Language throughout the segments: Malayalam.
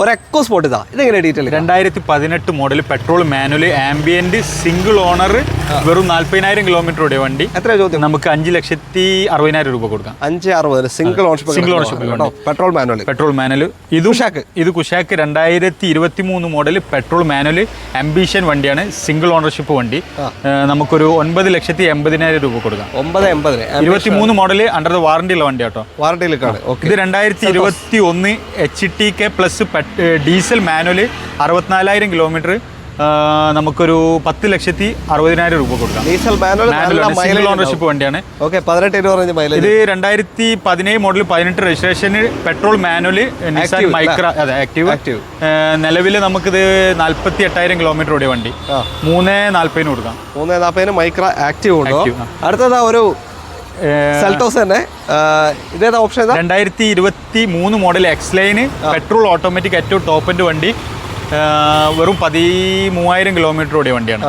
ഒരു എക്കോ സ്പോർട്ട് ഇതാ, ഇതെങ്ങനെ detail? 2018 model petrol manual ambient single owner, വെറും 40,000 കിലോമീറ്റർ ഓടിയ വണ്ടി. എത്ര ചോദ്യം? നമുക്ക് 5,60,000 രൂപ കൊടുക്കാം. 5,60,000 സിംഗിൾ ഓണർഷിപ്പ് പെട്രോൾ മാനുവൽ. ഇത് Kushaq 2023 model petrol manual ambition വണ്ടിയാണ്, സിംഗിൾ ഓണർഷിപ്പ് വണ്ടി. നമുക്കൊരു 9,80,000 രൂപ കൊടുക്കാം. 23 മോഡൽ അണ്ടർ വാറണ്ടി ഉള്ള വണ്ടി കേട്ടോ. വാറണ്ടിയിലേക്കാണ്. ഇത് 2021 HTK plus diesel manual 64,000 kilometre, നമുക്കൊരു 10,60,000 രൂപ കൊടുക്കാം. ഡീസൽ മാനുവൽ ഓണർഷിപ്പ് വണ്ടിയാണ്. 18 മൈലേജ്. ഇത് 2017 model 18 registration petrol manual Nissan Micra, അതെ ആക്റ്റീവ്. നിലവിൽ നമുക്കിത് 48,000 കിലോമീറ്റർ ഓടിയ വണ്ടി. 3,40,000 കൊടുക്കാം. 3,40,000 മൈക്ര ആക്റ്റീവ് ഉണ്ടോ? അടുത്തതാ ഒരു സെൽറ്റോസ് തന്നെ. ഇതേതാ ഓപ്ഷൻ? 2023 മോഡൽ എക്സ്ലൈൻ പെട്രോൾ ഓട്ടോമാറ്റിക് ഏറ്റവും ടോപ്പ് എൻഡ് വണ്ടി, വെറും 13,000 കിലോമീറ്റർ ഓടിയ വണ്ടിയാണ്.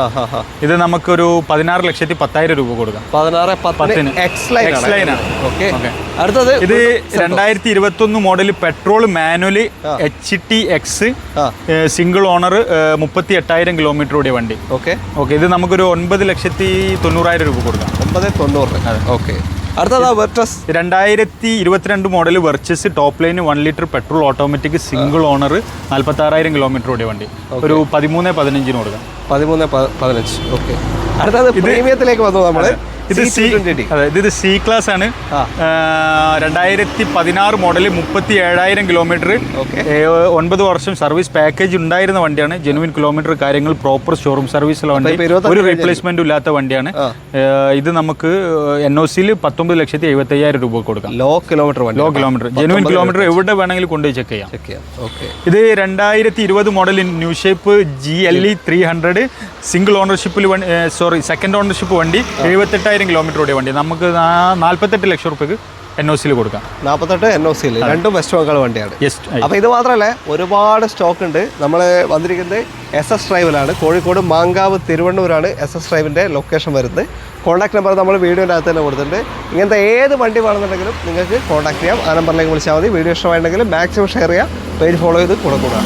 ഇത് നമുക്കൊരു 16,10,000 രൂപ കൊടുക്കാം. 16,10 എക്സ്ലൈനാണ്. അടുത്തത് ഇത് 2021 model petrol manual HTX single owner 38,000 kilometre ഓടിയ വണ്ടി. ഓക്കെ, ഇത് നമുക്കൊരു 9,90,000 രൂപ കൊടുക്കാം. 9,90,000. ഓക്കെ. അടുത്തതാ Virtus 2022 model Virtus top line 1 litre petrol automatic single owner 46,000 kilometre ഓടിയ വണ്ടി. ഒരു 13,15 കൊടുക്കാം. 13,15. ഓക്കെ. അടുത്തത് പ്രീമിയത്തിലേക്ക് വന്നു നമ്മൾ. ഇത് സി ക്ലാസ് ആണ്. 2016 മോഡൽ 37,000 കിലോമീറ്റർ, 9 വർഷം സർവീസ് പാക്കേജ് ഉണ്ടായിരുന്ന വണ്ടിയാണ്. ജെനുവിൻ കിലോമീറ്റർ, കാര്യങ്ങൾ പ്രോപ്പർ ഷോറൂം സർവീസുള്ള വണ്ടി, ഒരു റീപ്ലേസ്മെന്റും ഇല്ലാത്ത വണ്ടിയാണ്. ഇത് നമുക്ക് NOCയിൽ 19,70,000 രൂപ കൊടുക്കാം. ലോ കിലോമീറ്റർ ജെനുവിൻ കിലോമീറ്റർ എവിടെ വേണമെങ്കിലും കൊണ്ടുപോയി ചെക്ക് ചെയ്യാം. ഇത് 2020 model new shape GLE 300 single ഓണർഷിപ്പിൽ, സെക്കൻഡ് ഓണർഷിപ്പ് വണ്ടി, 78,000 കിലോമീറ്റർ ഓടിയ വണ്ടി. നമുക്ക് 48 ലക്ഷം റുപ്യക്ക് NOCയിൽ കൊടുക്കാം. 48 NOCയിൽ. രണ്ടും വെസ്റ്റ് ബംഗാൾ വണ്ടിയാണ്. അപ്പോൾ ഇത് മാത്രമല്ല, ഒരുപാട് സ്റ്റോക്ക് ഉണ്ട്. നമ്മൾ വന്നിരിക്കുന്നത് SS ഡ്രൈവിലാണ്. കോഴിക്കോട് മാങ്കാവ് തിരുവണ്ണൂരാണ് SS ഡ്രൈവിൻ്റെ ലൊക്കേഷൻ വരുന്നത്. കോൺടാക്ട് നമ്പർ നമ്മൾ വീഡിയോൻ്റെ അകത്ത് തന്നെ കൊടുത്തിട്ടുണ്ട്. ഇങ്ങനത്തെ ഏത് വണ്ടി വേണമെന്നുണ്ടെങ്കിലും നിങ്ങൾക്ക് കോൺടാക്ട് ചെയ്യാം. ആ നമ്പറിലേക്ക് വിളിച്ചാൽ മതി. വീഡിയോ ഇഷ്ടമായിട്ടുണ്ടെങ്കിൽ മാക്സിമം ഷെയർ ചെയ്യുക, പേജ് ഫോളോ ചെയ്ത് കൂടെ കൂടാം.